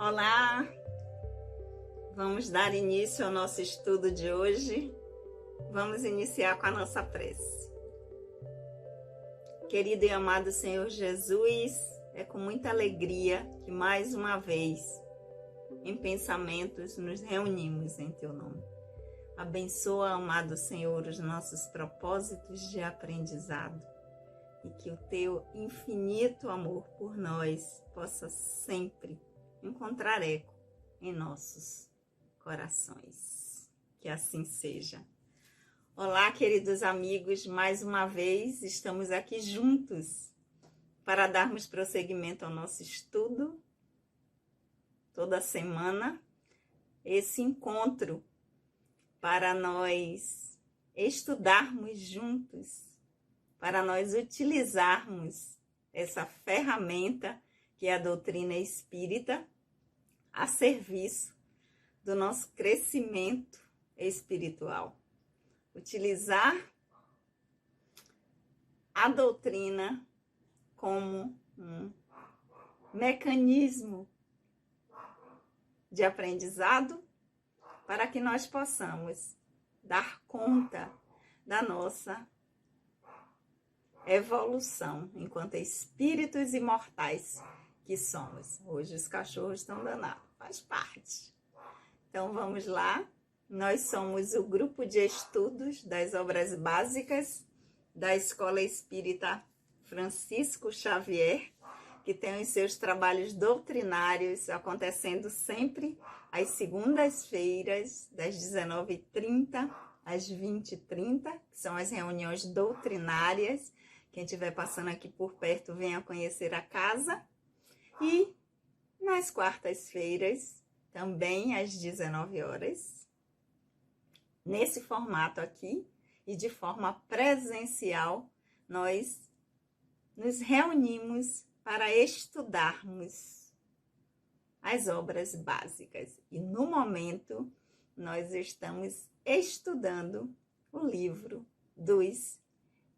Olá, vamos dar início ao nosso estudo de hoje. Vamos iniciar com a nossa prece. Querido e amado Senhor Jesus, é com muita alegria que mais uma vez, em pensamentos, nos reunimos em Teu nome. Abençoa, amado Senhor, os nossos propósitos de aprendizado e que o Teu infinito amor por nós possa sempre encontrar eco em nossos corações. Que assim seja. Olá, queridos amigos, mais uma vez estamos aqui juntos para darmos prosseguimento ao nosso estudo toda semana. Esse encontro para nós estudarmos juntos, para nós utilizarmos essa ferramenta que é a doutrina espírita a serviço do nosso crescimento espiritual. Utilizar a doutrina como um mecanismo de aprendizado para que nós possamos dar conta da nossa evolução enquanto espíritos imortais que somos. Hoje os cachorros estão danados, faz parte. Então vamos lá, nós somos o grupo de estudos das obras básicas da Escola Espírita Francisco Xavier, que tem os seus trabalhos doutrinários acontecendo sempre às segundas-feiras, das 19h30 às 20h30, que são as reuniões doutrinárias. Quem estiver passando aqui por perto, venha conhecer a casa. E nas quartas-feiras, também às 19h, nesse formato aqui e de forma presencial, nós nos reunimos para estudarmos as obras básicas. E no momento, nós estamos estudando o livro dos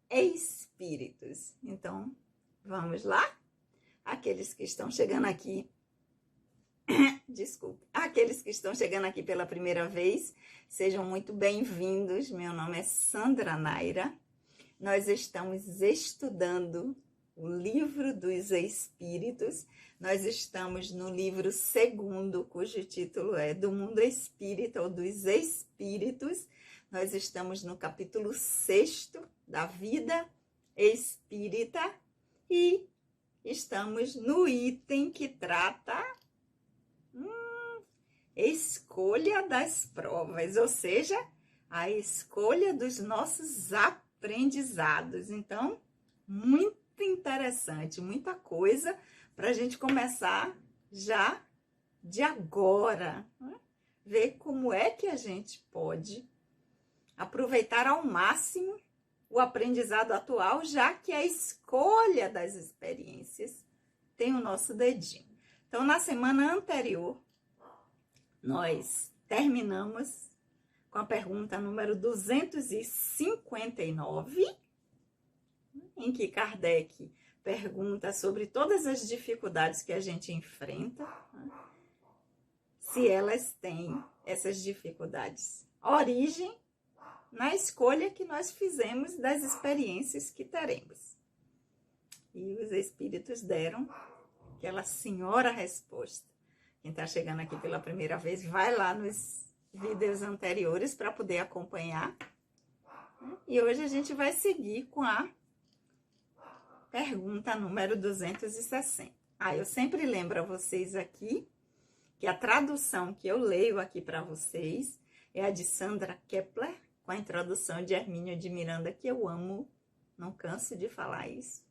Espíritos. Então, vamos lá? Aqueles que estão chegando aqui, aqueles que estão chegando aqui pela primeira vez, sejam muito bem-vindos. Meu nome é Sandra Naira. Nós estamos estudando o livro dos Espíritos. Nós estamos no livro 2º, cujo título é Do Mundo Espírita ou dos Espíritos. Nós estamos no capítulo 6º da Vida Espírita e estamos no item que trata escolha das provas, ou seja, a escolha dos nossos aprendizados. Então, muito interessante, muita coisa para a gente começar já de agora, né? Ver como é que a gente pode aproveitar ao máximo o aprendizado atual, já que a escolha das experiências tem o nosso dedinho. Então, na semana anterior, nós terminamos com a pergunta número 259, em que Kardec pergunta sobre todas as dificuldades que a gente enfrenta, né? Se elas têm essas dificuldades origem na escolha que nós fizemos das experiências que teremos. E os espíritos deram aquela senhora resposta. Quem está chegando aqui pela primeira vez, vai lá nos vídeos anteriores para poder acompanhar. E hoje a gente vai seguir com a pergunta número 260. Eu sempre lembro a vocês aqui que a tradução que eu leio aqui para vocês é a de Sandra Kepler, com a introdução de Hermínio de Miranda, que eu amo, não canso de falar isso.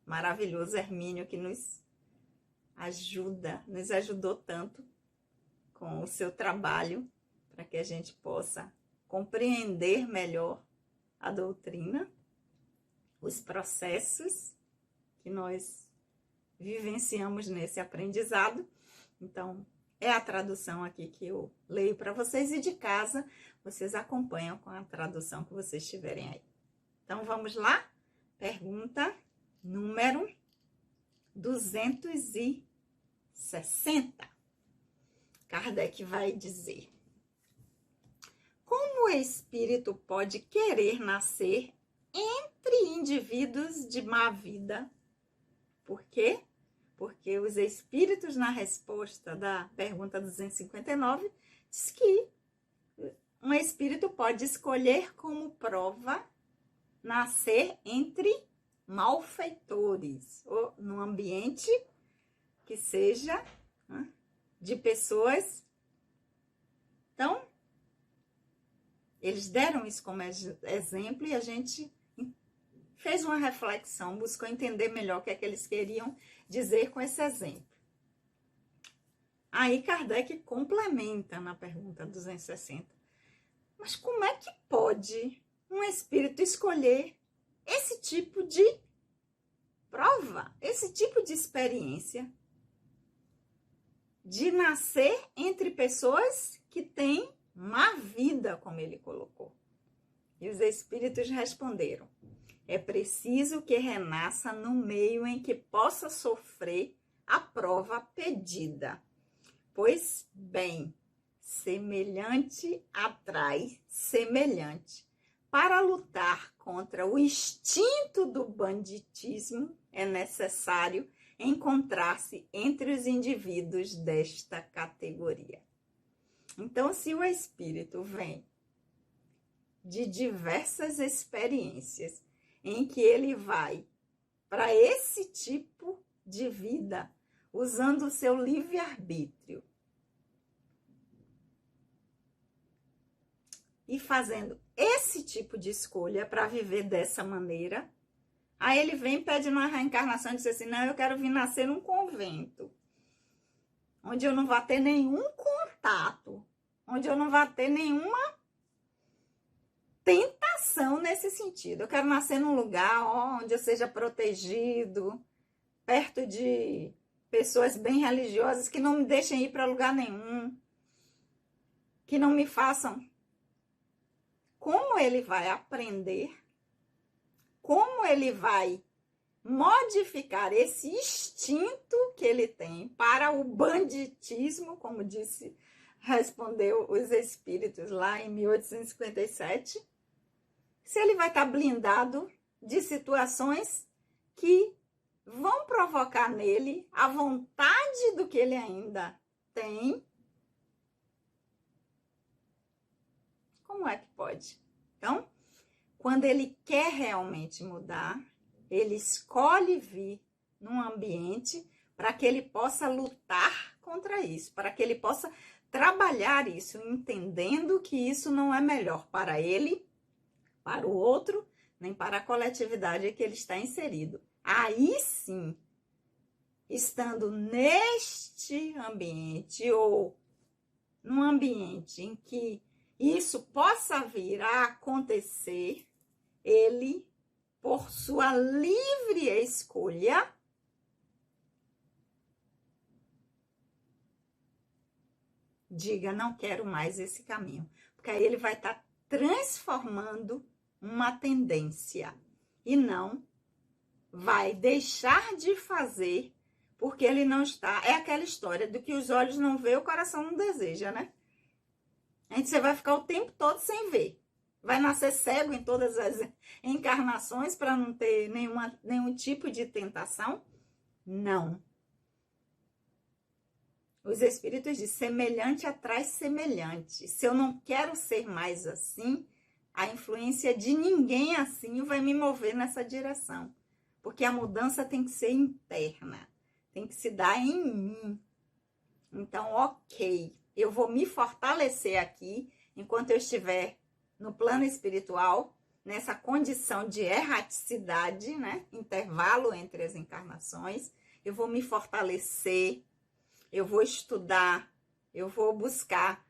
Maravilhoso Hermínio, que nos ajudou tanto com o seu trabalho, para que a gente possa compreender melhor a doutrina, os processos que nós vivenciamos nesse aprendizado. Então, é a tradução aqui que eu leio para vocês e de casa vocês acompanham com a tradução que vocês tiverem aí. Então, vamos lá? Pergunta número 260. Kardec vai dizer: como o espírito pode querer nascer entre indivíduos de má vida? Por quê? Porque os espíritos, na resposta da pergunta 259, diz que um espírito pode escolher como prova nascer entre malfeitores, ou num ambiente que seja de pessoas. Então, eles deram isso como exemplo e a gente fez uma reflexão, buscou entender melhor o que é que eles queriam dizer com esse exemplo. Aí Kardec complementa na pergunta 260. Mas como é que pode um espírito escolher esse tipo de prova, esse tipo de experiência de nascer entre pessoas que têm má vida, como ele colocou? E os espíritos responderam: é preciso que renasça no meio em que possa sofrer a prova pedida. Pois bem, semelhante atrai semelhante. Para lutar contra o instinto do banditismo, é necessário encontrar-se entre os indivíduos desta categoria. Então, se o espírito vem de diversas experiências em que ele vai para esse tipo de vida, usando o seu livre-arbítrio e fazendo esse tipo de escolha para viver dessa maneira, aí ele vem e pede uma reencarnação e diz assim: não, eu quero vir nascer num convento, onde eu não vá ter nenhum contato, onde eu não vá ter nenhuma tentação nesse sentido. Eu quero nascer num lugar onde eu seja protegido, perto de pessoas bem religiosas, que não me deixem ir para lugar nenhum, que não me façam. Como ele vai aprender? Como ele vai modificar esse instinto que ele tem para o banditismo, como respondeu os espíritos lá em 1857, se ele vai estar blindado de situações que vão provocar nele a vontade do que ele ainda tem? Como é que pode? Então, quando ele quer realmente mudar, ele escolhe vir num ambiente para que ele possa lutar contra isso, para que ele possa trabalhar isso, entendendo que isso não é melhor para ele, para o outro, nem para a coletividade em que ele está inserido. Aí sim, estando neste ambiente ou num ambiente em que isso possa vir a acontecer, ele, por sua livre escolha, diga: não quero mais esse caminho. Porque aí ele vai estar transformando uma tendência e não vai deixar de fazer porque ele não está. É aquela história do que os olhos não vê, o coração não deseja, né? A gente, você vai ficar o tempo todo sem ver. Vai nascer cego em todas as encarnações para não ter nenhum tipo de tentação? Não. Os espíritos dizem: semelhante atrai semelhante. Se eu não quero ser mais assim, a influência de ninguém assim vai me mover nessa direção. Porque a mudança tem que ser interna, tem que se dar em mim. Então, ok, eu vou me fortalecer aqui, enquanto eu estiver no plano espiritual, nessa condição de erraticidade, né? Intervalo entre as encarnações. Eu vou me fortalecer, eu vou estudar, eu vou buscar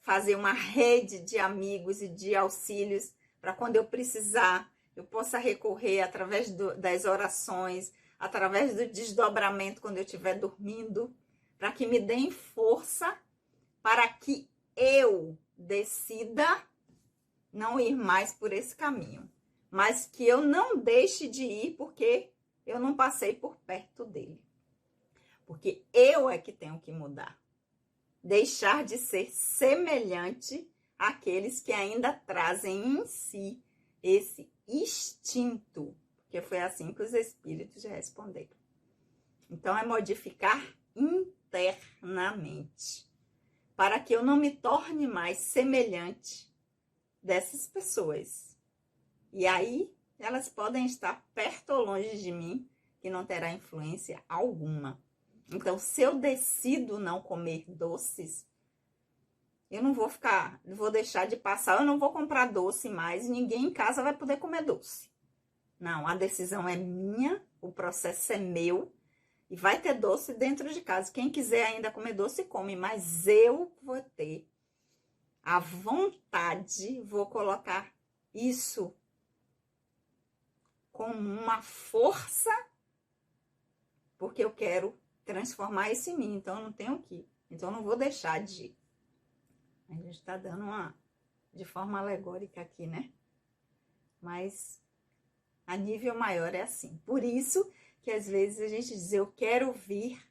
fazer uma rede de amigos e de auxílios para quando eu precisar, eu possa recorrer através das orações, através do desdobramento quando eu estiver dormindo, para que me deem força para que eu decida não ir mais por esse caminho, mas que eu não deixe de ir porque eu não passei por perto dele. Porque eu é que tenho que mudar. deixar de ser semelhante àqueles que ainda trazem em si esse instinto, porque foi assim que os espíritos responderam. Então, é modificar internamente, para que eu não me torne mais semelhante dessas pessoas. E aí, elas podem estar perto ou longe de mim, que não terá influência alguma. Então, se eu decido não comer doces, eu não vou deixar de passar, eu não vou comprar doce mais, ninguém em casa vai poder comer doce. Não, a decisão é minha, o processo é meu, e vai ter doce dentro de casa. Quem quiser ainda comer doce, come, mas eu vou ter a vontade, vou colocar isso como uma força, porque eu quero transformar isso em mim, então eu não tenho que. Então eu não vou deixar de. A gente está dando de forma alegórica aqui, né? Mas a nível maior é assim. Por isso que às vezes a gente diz, eu quero vir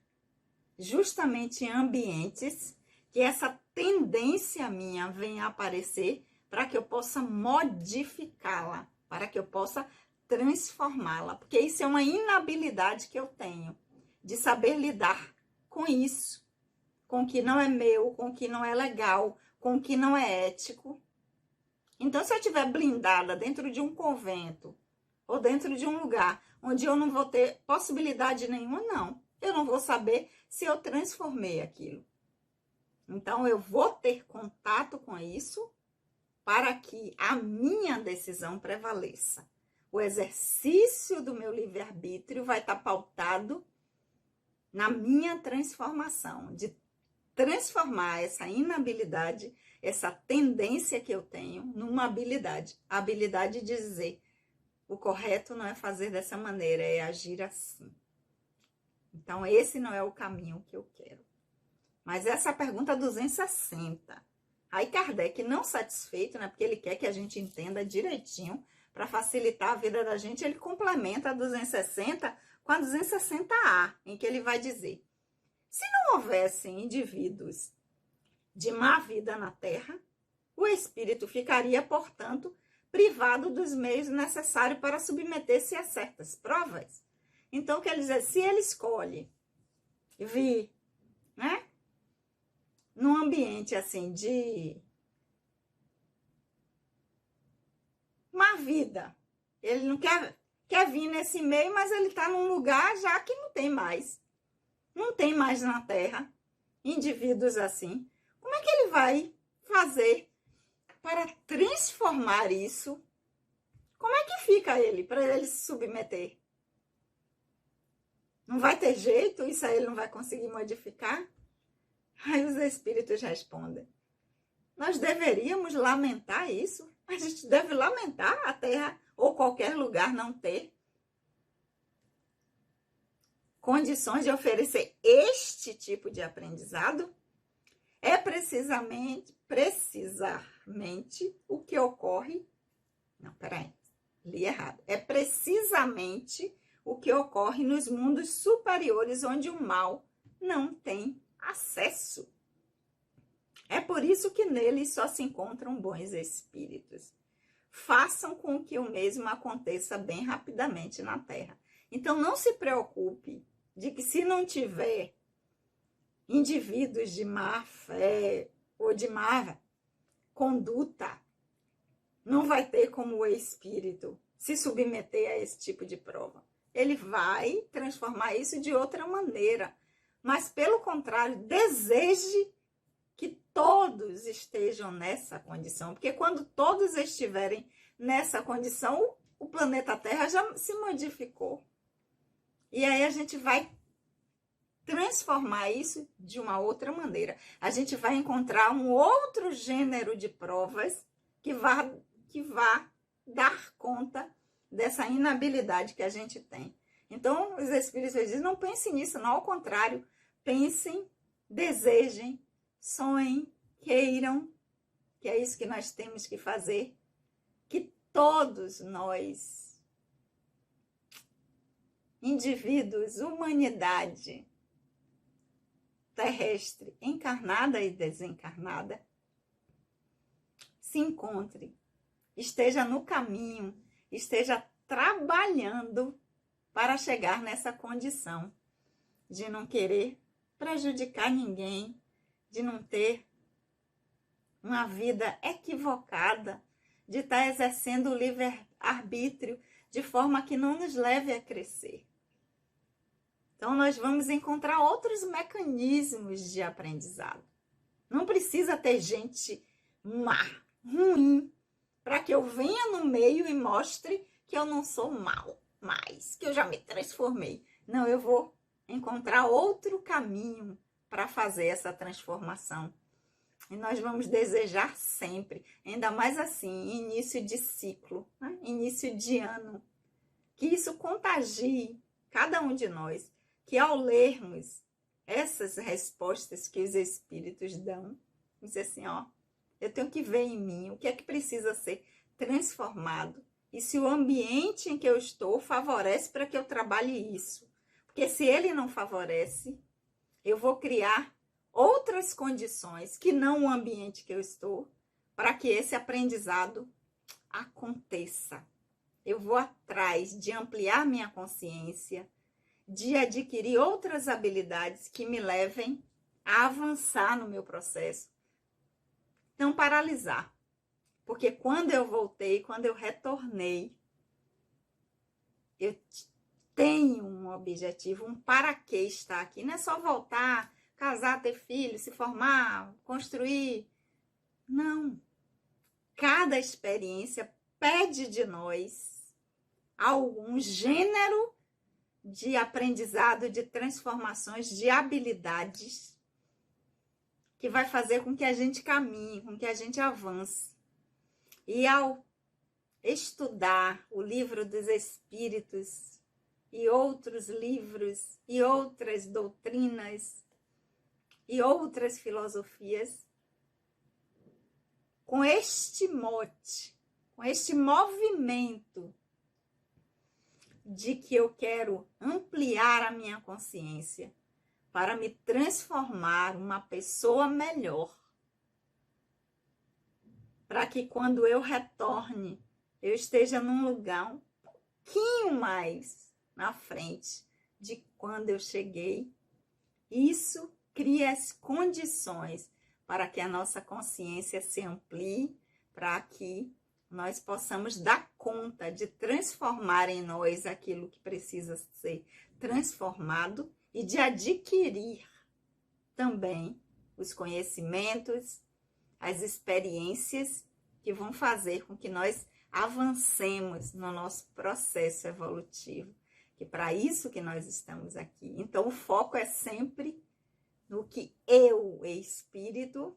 justamente em ambientes que essa tendência minha venha a aparecer para que eu possa modificá-la, para que eu possa transformá-la, porque isso é uma inabilidade que eu tenho de saber lidar com isso, com o que não é meu, com o que não é legal, com o que não é ético. Então, se eu estiver blindada dentro de um convento ou dentro de um lugar onde eu não vou ter possibilidade nenhuma, não. Eu não vou saber se eu transformei aquilo. Então, eu vou ter contato com isso para que a minha decisão prevaleça. O exercício do meu livre-arbítrio vai estar pautado na minha transformação, de transformar essa inabilidade, essa tendência que eu tenho, numa habilidade. A habilidade de dizer, o correto não é fazer dessa maneira, é agir assim. Então, esse não é o caminho que eu quero. Mas essa é a pergunta 260. Aí Kardec, não satisfeito, né, porque ele quer que a gente entenda direitinho, para facilitar a vida da gente, ele complementa a 260 com a 260A, em que ele vai dizer, se não houvessem indivíduos de má vida na Terra, o espírito ficaria, portanto, privado dos meios necessários para submeter-se a certas provas. Então, quer dizer, se ele escolhe vir, né, num ambiente assim de má vida, ele não quer vir nesse meio, mas ele está num lugar já que não tem mais na Terra indivíduos assim. Como é que ele vai fazer para transformar isso? Como é que fica ele, para ele se submeter? Não vai ter jeito? Isso aí ele não vai conseguir modificar? Aí os espíritos respondem, nós deveríamos lamentar isso? A gente deve lamentar a Terra ou qualquer lugar não ter condições de oferecer este tipo de aprendizado? É precisamente o que ocorre. Não, peraí, li errado. É precisamente o que ocorre nos mundos superiores, onde o mal não tem acesso. É por isso que neles só se encontram bons espíritos. Façam com que o mesmo aconteça bem rapidamente na Terra. Então, não se preocupe de que se não tiver indivíduos de má fé ou de má conduta, não vai ter como o espírito se submeter a esse tipo de prova. Ele vai transformar isso de outra maneira. Mas, pelo contrário, deseje que todos estejam nessa condição. Porque quando todos estiverem nessa condição, o planeta Terra já se modificou. E aí a gente vai transformar isso de uma outra maneira. A gente vai encontrar um outro gênero de provas que vá dar conta dessa inabilidade que a gente tem. Então, os espíritos dizem, não pensem nisso, não, ao contrário. Pensem, desejem, sonhem, queiram, que é isso que nós temos que fazer, que todos nós, indivíduos, humanidade, terrestre, encarnada e desencarnada, se encontre, esteja no caminho, esteja trabalhando para chegar nessa condição de não querer prejudicar ninguém, de não ter uma vida equivocada, de estar exercendo o livre-arbítrio de forma que não nos leve a crescer. Então, nós vamos encontrar outros mecanismos de aprendizado. Não precisa ter gente má, ruim, para que eu venha no meio e mostre que eu não sou mal mais, que eu já me transformei. Não, eu vou encontrar outro caminho para fazer essa transformação. E nós vamos desejar sempre, ainda mais assim, início de ciclo, né? Início de ano, que isso contagie cada um de nós, que ao lermos essas respostas que os espíritos dão, diz assim, ó, eu tenho que ver em mim o que é que precisa ser transformado e se o ambiente em que eu estou favorece para que eu trabalhe isso. Porque se ele não favorece, eu vou criar outras condições que não o ambiente que eu estou para que esse aprendizado aconteça. Eu vou atrás de ampliar minha consciência, de adquirir outras habilidades que me levem a avançar no meu processo. Não paralisar. Porque quando eu voltei, quando eu retornei, eu tenho um objetivo, um para que estar aqui. Não é só voltar, casar, ter filho, se formar, construir. Não. Cada experiência pede de nós algum gênero de aprendizado, de transformações, de habilidades que vai fazer com que a gente caminhe, com que a gente avance. E ao estudar o Livro dos Espíritos e outros livros e outras doutrinas e outras filosofias, com este mote, com este movimento de que eu quero ampliar a minha consciência para me transformar uma pessoa melhor, para que quando eu retorne, eu esteja num lugar um pouquinho mais na frente de quando eu cheguei. Isso cria as condições para que a nossa consciência se amplie, para que nós possamos dar conta de transformar em nós aquilo que precisa ser transformado e de adquirir também os conhecimentos, as experiências que vão fazer com que nós avancemos no nosso processo evolutivo, que para isso que nós estamos aqui. Então, o foco é sempre no que eu, espírito,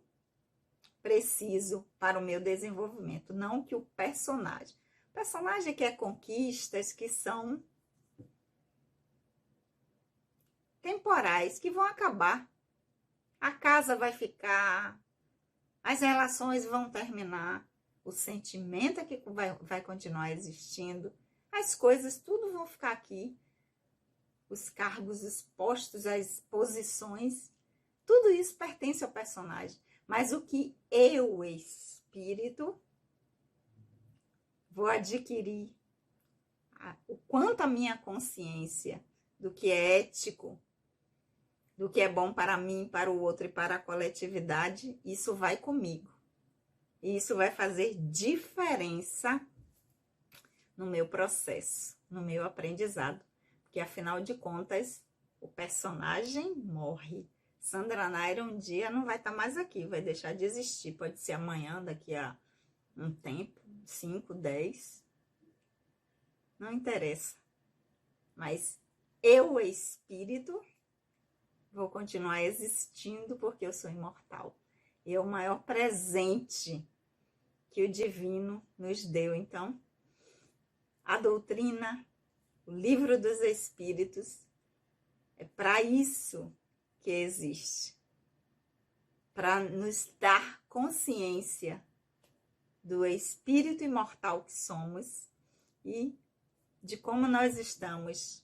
preciso para o meu desenvolvimento, não que o personagem. O personagem quer conquistas que são temporais, que vão acabar. A casa vai ficar, as relações vão terminar, o sentimento é que vai continuar existindo, as coisas, tudo vão ficar aqui, os cargos, os postos, as posições, tudo isso pertence ao personagem. Mas o que eu, espírito, vou adquirir, o quanto a minha consciência do que é ético, do que é bom para mim, para o outro e para a coletividade, isso vai comigo. E isso vai fazer diferença no meu processo, no meu aprendizado. Porque, afinal de contas, o personagem morre. Sandra Naira um dia não vai estar mais aqui, vai deixar de existir. Pode ser amanhã, daqui a um tempo, 5, 10. Não interessa. Mas eu, espírito, vou continuar existindo porque eu sou imortal. E é o maior presente que o divino nos deu. Então, a doutrina, o Livro dos Espíritos, é para isso que existe. Para nos dar consciência do espírito imortal que somos e de como nós estamos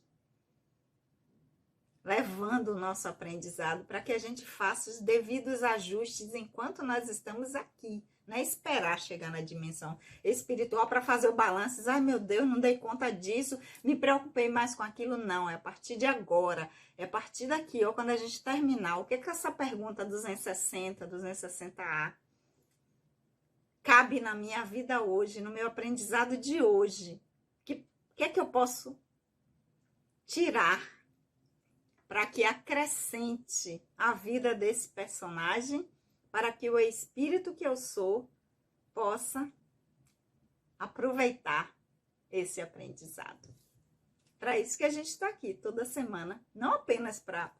levando levando o nosso aprendizado para que a gente faça os devidos ajustes enquanto nós estamos aqui. Não é esperar chegar na dimensão espiritual para fazer o balanço. Ai, meu Deus, não dei conta disso, me preocupei mais com aquilo. Não, é a partir de agora, é a partir daqui, ó, quando a gente terminar. O que que essa pergunta 260, 260A cabe na minha vida hoje, no meu aprendizado de hoje? O que é que eu posso tirar para que acrescente a vida desse personagem, para que o espírito que eu sou possa aproveitar esse aprendizado. Para isso que a gente está aqui toda semana, não apenas para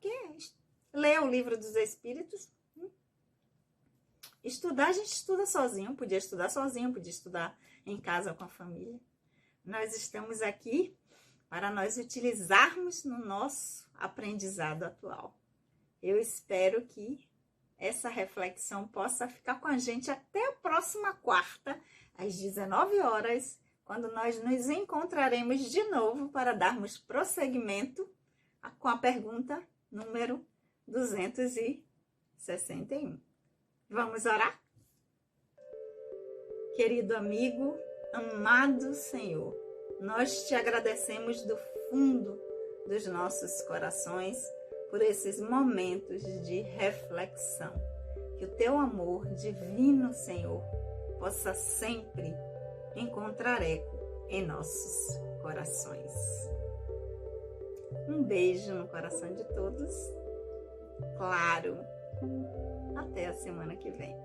ler o livro dos espíritos. Estudar, a gente estuda sozinho, podia estudar em casa com a família. Nós estamos aqui para nós utilizarmos no nosso aprendizado atual. Eu espero que essa reflexão possa ficar com a gente até a próxima quarta, às 19 horas, quando nós nos encontraremos de novo para darmos prosseguimento com a pergunta número 261. Vamos orar? Querido amigo, amado Senhor, nós te agradecemos do fundo dos nossos corações por esses momentos de reflexão. Que o teu amor divino, Senhor, possa sempre encontrar eco em nossos corações. Um beijo no coração de todos. Claro, até a semana que vem.